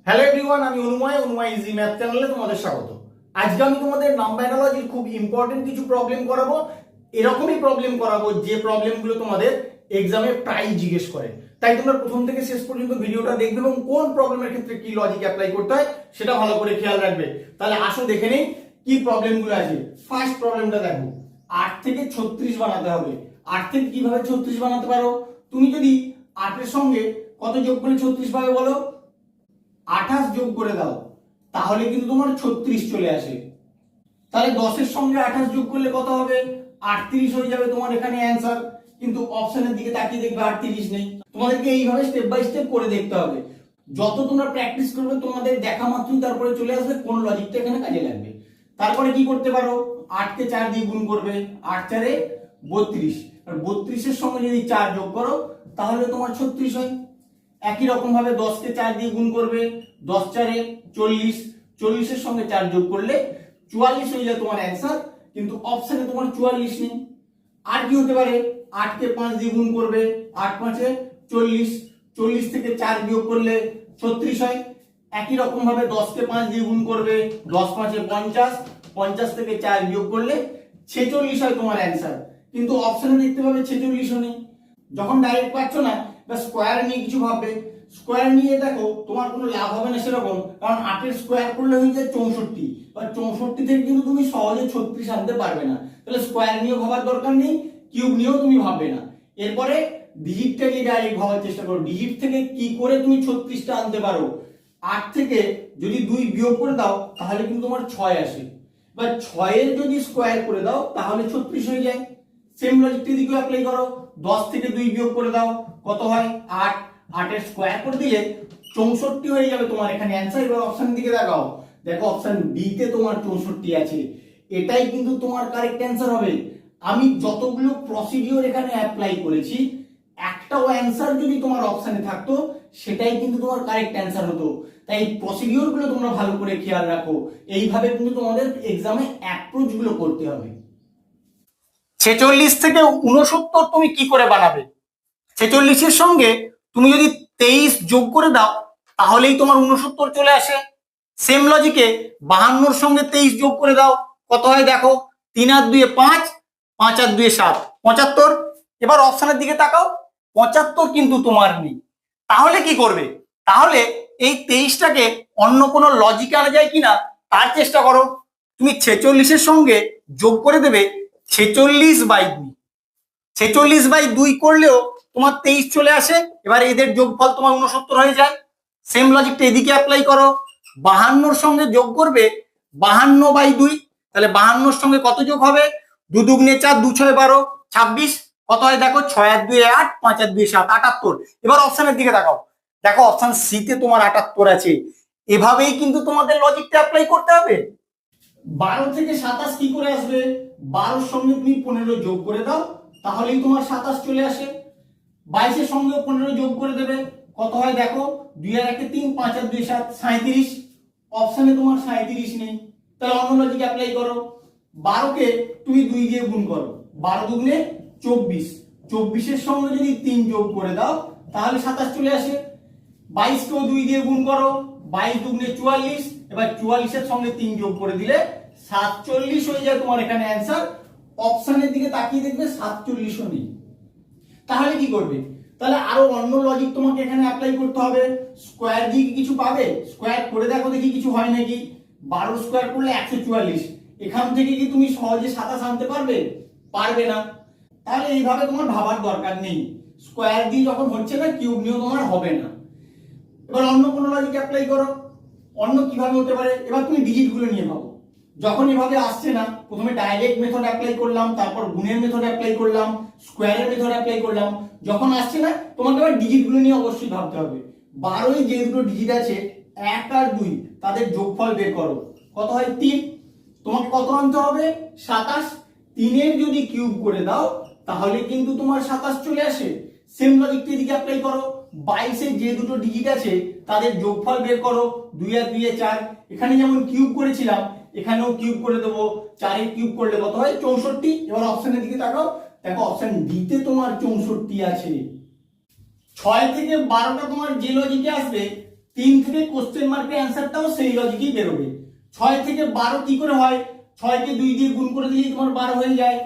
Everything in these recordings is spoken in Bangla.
হ্যালো এভরিওয়ান, আমি অনুময় ইজি ম্যাথ চ্যানেলে তোমাদের স্বাগত। আজকে আমি তোমাদের নাম্বার অ্যানালজির খুব ইম্পর্টেন্ট কিছু প্রবলেম করাবো। এরকমই প্রবলেম করাবো যে প্রবলেমগুলো তোমাদের এক্সামে প্রায় জিজ্ঞেস করে। তাই তোমরা প্রথম থেকে শেষ পর্যন্ত ভিডিওটা দেখবে এবং কোন প্রবলেমের ক্ষেত্রে কি লজিক অ্যাপ্লাই করতে হয় সেটা ভালো করে খেয়াল রাখবে। তাহলে আসো দেখে নেই কি প্রবলেমগুলো আছে। ফার্স্ট প্রবলেমটা দেখো, 8 থেকে 36 বানাতে হবে। 8 থেকে কিভাবে 36 বানাতে পারো? তুমি যদি 8 এর সঙ্গে কত যোগ করে 36 পাবে বলো? 28 যোগ করে দাও, তাহলে কিন্তু তোমার 36 চলে আসে। তাহলে 10 এর সঙ্গে 28 যোগ করলে কত হবে? 38 হয়ে যাবে তোমার এখানে অ্যান্সার। কিন্তু অপশনের দিকে তাকিয়ে দেখবে 38 নেই। তোমাদেরকে এইভাবে স্টেপ বাই স্টেপ করে দেখতে হবে। যত তোমরা প্র্যাকটিস করবে তোমাদের দেখা মাত্রই তারপরে চলে আসবে কোন লজিকটা এখানে কাজে লাগবে। তারপরে কি করতে পারো? 8 কে 4 দিয়ে গুণ করবে, 8 4 32, আর 32 এর সঙ্গে যদি 4 যোগ করো তাহলে তোমার 36 হয়। একই রকম ভাবে 10 কে 4 দিয়ে গুণ করবে, 10 4 40, 40 এর সঙ্গে 4 যোগ করলে 44 হয়ে যায় তোমার অ্যান্সার। কিন্তু অপশনে তোমার 44 নেই। আর কি হতে পারে? 8 কে 5 দিয়ে গুণ করবে, 8 5 40, 40 থেকে 4 বিয়োগ করলে 36 হয়। একই রকম ভাবে 10 কে 5 দিয়ে গুণ করবে, 10 5 50, 50 থেকে 4 বিয়োগ করলে 46 হয় তোমার অ্যান্সার। কিন্তু অপশনে দেখতে পাবে 46 নেই। যখন ডাইরেক্ট পাচ্ছ না বা স্কোয়ার নিয়ে কিছু ভাববে, স্কোয়ার নিয়ে দেখো তোমার কোনো লাভ হবে না সেরকম, কারণ 8 এর স্কোয়ার করলে হয়ে যায় 64, আর 64 থেকে কিন্তু তুমি সহজে 36 আনতে পারবে না। তাহলে স্কোয়ার নিয়েও ভাবার দরকার নেই, কিউব নিয়েও তুমি ভাববে না। এরপরে ডিজিটটা নিয়ে ডাইরেক্ট ভাবার চেষ্টা করো, ডিজিট থেকে কি করে তুমি 36টা আনতে পারো। 8 থেকে যদি 2 বিয়োগ করে দাও তাহলে কিন্তু তোমার 6 আসে, বা 6 এর যদি স্কোয়ার করে দাও তাহলে 36 হয়ে যায়। সেম লজিকটি দিকেও অ্যাপ্লাই করো। 10 থেকে 2 বিয়োগ করে দাও, কত হয়? 8, 8 এর স্কোয়ার করে দিলে 64 হয়ে যাবে তোমার এখানে অ্যান্সার। এবার অপশন দিকে দেখাও, দেখো অপশন বি তে তোমার 64 আছে। এটাই কিন্তু তোমার কারেক্ট অ্যান্সার হবে। আমি যতগুলো প্রসিডিওর এখানে অ্যাপ্লাই করেছি, একটাও অ্যান্সার যদি তোমার অপশনে থাকতো সেটাই কিন্তু তোমার কারেক্ট অ্যান্সার হতো। তাই প্রসিডিওর গুলো তোমরা ভালো করে খেয়াল রাখো। এইভাবে কিন্তু তোমাদের এক্সামে অ্যাপ্রোচ গুলো করতে হবে। 46 থেকে 69 তুমি কি করে বানাবে? 46 এর সঙ্গে তুমি যদি 23 যোগ করে দাও তাহলেই তোমার 69 চলে আসে। সেম লজিকে 52 এর সঙ্গে 23 যোগ করে দাও, কত হয় দেখো? 3 আর 2 5, 5 আর 2 7, 75। এবার অপশনের দিকে তাকাও, 75 কিন্তু তোমার নেই। তাহলে কি করবে? তাহলে এই 23টাকে অন্য কোনো লজিকে আনা যায় কিনা তার চেষ্টা করো। তুমি 46 এর সঙ্গে যোগ করে দেবে 46/2, 46/2 করলেও তোমার 23 চলে আসে। এবার এদের যোগফল তোমার 69 হয়ে যায়। সেম লজিকটা এদিকে অ্যাপ্লাই করো, 52 এর সঙ্গে যোগ করবে 52/2, তাহলে 52 এর সঙ্গে কত যোগ হবে? 2 দুগুণে 4, 2 6 12, 26, কত হয় দেখো? 6 আর 2 8, 5 আর 2 7, 78। এবার অপশনের দিকে তাকাও, দেখো অপশন সি তে তোমার 78 আছে। এভাবেই কিন্তু তোমাদের লজিকটা অ্যাপ্লাই করতে হবে। 12 থেকে 27 কি করে আসবে? 12 এর সঙ্গে তুমি 15 যোগ করে দাও তাহলেই তোমার 27 চলে আসে। 22 এর সঙ্গে 15 যোগ করে দেবে, কত হয় দেখো? 2 আর 1 3, 5 আর 2 7, 37। অপশনে তোমার 37 নেই। তাহলে অন্য লজিক অ্যাপ্লাই করো। 12 কে তুমি 2 দিয়ে গুণ করো, 12 দুগুণে 24, 24 এর সঙ্গে যদি 3 যোগ করে দাও তাহলে 27 চলে আসে। 22 কেও 2 দিয়ে গুণ করো, 22 দুগুণে 44, এবার 44 এর সঙ্গে 3 যোগ করে দিলে 47 হয়ে যায় তোমার এখানে অ্যান্সার। অপশনের দিকে তাকিয়ে দেখবে 47 নেই। তাহলে কি করবে? তাহলে আরো অন্য লজিক তোমাকে এখানে অ্যাপ্লাই করতে হবে। স্কোয়ার দিয়ে কি কিছু পাবে? স্কোয়ার করে দেখো দেখি কিছু হয় নাকি। 12 স্কোয়ার করলে 144, এখান থেকে কি তুমি সহজে 27 আনতে পারবে? পারবে না। তাহলে এইভাবে তোমার ভাবার দরকার নেই, স্কোয়ার দিয়ে যখন হচ্ছে না কিউব নিয়েও তোমার হবে না। এবার অন্য কোন লজিক অ্যাপ্লাই করো। অন্য কিভাবে হতে পারে? এবার তুমি ডিজিট গুলো নিয়ে ভাবো। যখন এভাবে আসছে না, প্রথমে ডাইরেক্ট মেথড অ্যাপ্লাই করলাম, তারপর গুণের মেথড অ্যাপ্লাই করলাম, স্কোয়ারের মেথড অ্যাপ্লাই করলাম। যখন আসছে না তোমাকে এবার ডিজিট গুলো নিয়ে অবশ্যই ভাবতে হবে। 12 যে দুটো ডিজিট আছে 1 আর 2, তাদের যোগফল বের করো, কত হয়? 3। তোমাকে কত আনতে হবে? 27। 3 এর যদি কিউব করে দাও তাহলে কিন্তু তোমার 27 চলে আসে। সেম লজিকটি এদিকে অ্যাপ্লাই করো। 22 এর যে দুটো ডিজিট আছে তাদের যোগফল বের করো, 2 আর 2 4। এখানে যেমন কিউব করেছিলাম এখানেও কিউব করে দেবো, 4 এর কিউব করলে কত হয়? 64। এবার অপশনের দিকে তাকাও, দেখো অপশন ডি তে তোমার 64 আছে। 6 থেকে 12টা তোমার যে লজিকে আসবে 3 থেকে কোশ্চেন মার্কের অ্যান্সারটাও সেই লজিকই বেরোবে। 6 থেকে 12 কি করে হয়, 6 কে 2 দিয়ে গুণ করে দিলেই তোমার 12 হয়ে যায়,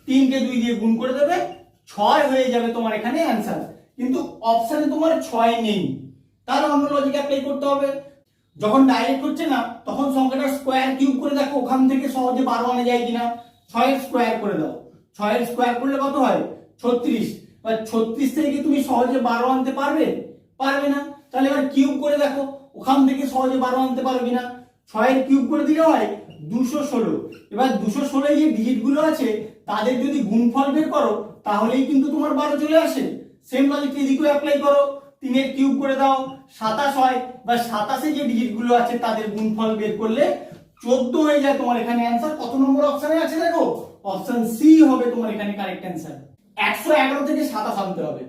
3 কে 2 দিয়ে গুণ করে দেবে 6 হয়ে যাবে তোমার এখানে অ্যান্সার। কিন্তু অপশনে তোমার 6 নেই, তাহলে অন্য লজিক অ্যাপ্লাই করতে হবে। যখন ডাইরেক্ট হচ্ছে না তখন সংখ্যাটা স্কোয়ার কিউব করে দেখো ওখান থেকে সহজে 12 আনা যায় কিনা। 6 এর স্কোয়ার করে দাও, 6 এর স্কোয়ার করলে কত হয় 36, বা 36 থেকে কি তুমি সহজে 12 আনতে পারবে? পারবে না। তাহলে এবার কিউব করে দেখো ওখান থেকে সহজে 12 আনতে পারো কিনা। 6 এর কিউব করে দিলে হয় 216। এবার 216 যে ডিজিট গুলো আছে তাদের যদি গুণফল বের করো তাহলেই কিন্তু তোমার 12 চলে আসে। সেম লজিক এদিকেও অ্যাপ্লাই করো, 3 এর কিউব করে দাও 27 হয়, বা 27 যে ডিজিট গুলো আছে তাদের গুণফল বের করলে 14 হয়ে যায় তোমার এখানে অ্যান্সার। কত নম্বর অপশনে আছে দেখো, অপশন সি হবে তোমার এখানে কারেক্ট অ্যান্সার। 111 থেকে 27 আনতে হবে।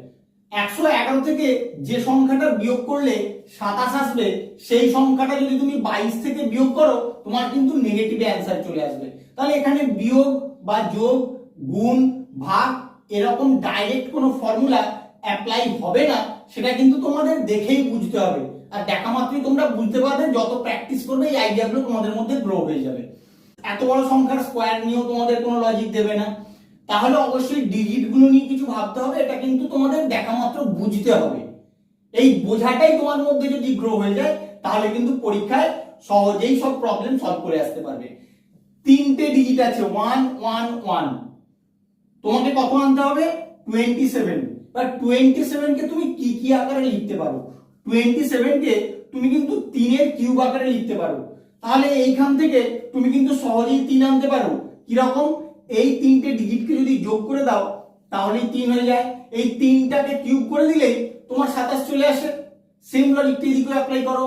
111 থেকে যে সংখ্যাটা বিয়োগ করলে 27 আসবে সেই সংখ্যাটা যদি তুমি 22 থেকে বিয়োগ করো তোমার কিন্তু নেগেটিভ অ্যান্সার চলে আসবে। তাহলে এখানে বিয়োগ বা যোগ গুণ ভাগ এরকম ডাইরেক্ট কোনো ফর্মুলা অ্যাপ্লাই হবে না, সেটা কিন্তু তোমাদের দেখেই বুঝতে হবে। আর দেখা মাত্রই তোমরা বুঝতে পারবে, যত প্র্যাকটিস করবে এই আইডিয়াগুলো তোমাদের মধ্যে গ্রো হয়ে যাবে। এত বড় সংখ্যার স্কোয়ার নিয়েও তোমাদের কোনো লজিক দেবে না, তাহলে অবশ্যই ডিজিট গুলো নিয়ে কিছু ভাবতে হবে। এটা কিন্তু তোমাদের দেখা মাত্র বুঝতে হবে। এই বোঝাটাই তোমার মধ্যে যদি গ্রো হয়ে যায় তাহলে কিন্তু পরীক্ষায় সহজেই সব প্রবলেম সলভ করে আসতে পারবে। 3টে ডিজিট আছে 1 1 1, তোমাকে কত আনতে হবে 27। বা 27 কে তুমি কি কি আকারে লিখতে পারো, 27 কে তুমি কিন্তু 3 এর কিউব আকারে লিখতে পারো। তাহলে এইখান থেকে তুমি কিন্তু সহজেই 3 আনতে পারো। কি রকম, এই 3টে ডিজিটকে যদি যোগ করে দাও তাহলেই 3 হয়ে যায়। এই 3টাকে কিউব করে দিলেই তোমার 27 চলে আসে। সেম লজিকটা এদিকে অ্যাপ্লাই করো।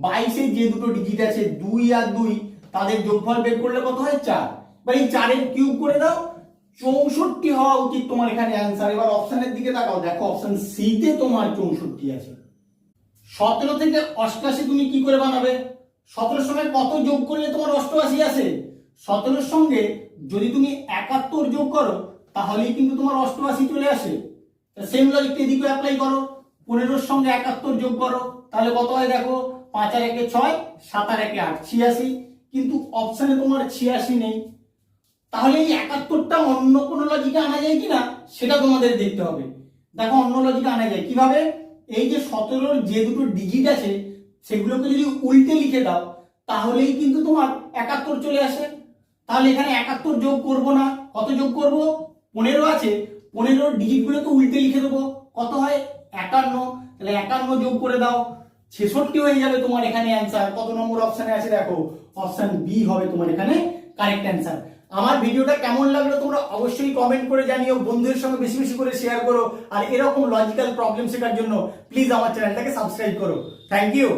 22 এর যে দুটো ডিজিট আছে 2 আর 2 তাদের যোগফল বের করলে কত হয় 4, বা এই 4 এর কিউব করে দাও 64 হওয়া উচিত তোমার এখানে অ্যান্সার। এবার অপশনের দিকে তাকাও, দেখো অপশন সি তে তোমার 64 আছে। 17 থেকে 88 তুমি কি করে বানাবে? 17 সঙ্গে কত যোগ করলে তোমার 88 আসে? 17 সঙ্গে যদি তুমি 71 যোগ করো তাহলেই কিন্তু তোমার 88 চলে আসে। সেম লজিকটা এদিকে অ্যাপ্লাই করো। 15 সঙ্গে 71 যোগ করো তাহলে কত হয় দেখো, 5 আর 1 6, 7 আর 1 8, 86। কিন্তু অপশনে তোমার 86 নেই। তাহলে এই 71টা অন্য কোনো লজিকে আনা যায় কিনা সেটা তোমাদের দেখতে হবে। দেখো অন্য লজিকে আনা যায় কিভাবে, এই যে 17 যে দুটো ডিজিট আছে সেগুলোকে যদি উল্টে লিখে দাও তাহলেই কিন্তু তোমার 71 চলে আসে। তাহলে এখানে 71 যোগ করব না, কত যোগ করব 15 আছে, 15 ডিজিট গুলোকে উল্টে লিখে দেবো, কত হয় 51। তাহলে 51 যোগ করে দাও 66 হয়ে যাবে তোমার এখানে অ্যান্সার। কত নম্বর অপশনে আছে দেখো, অপশন বি হবে তোমার এখানে কারেক্ট অ্যান্সার। আমার ভিডিওটা কেমন লাগলো তোমরা অবশ্যই কমেন্ট করে জানিও, বন্ধুদের সঙ্গে বেশি বেশি করে শেয়ার করো। আর এরকম লজিক্যাল প্রবলেম শেখার জন্য প্লিজ আমার চ্যানেলটাকে সাবস্ক্রাইব করো। Thank you.